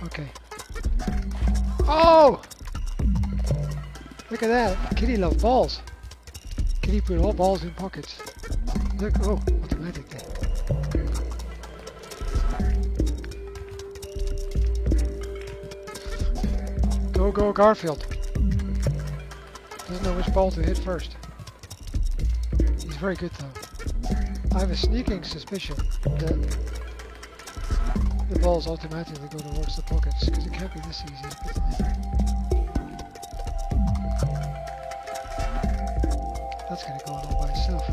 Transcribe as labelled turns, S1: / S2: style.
S1: Okay. Oh! Look at that. Kitty loves balls. Kitty put all balls in pockets. Look, oh, automatic there. Go, go, Garfield. Doesn't know which ball to hit first. He's very good though. I have a sneaking suspicion that the balls automatically go towards the pockets because it can't be this easy to put them in. That's going to go on all by itself.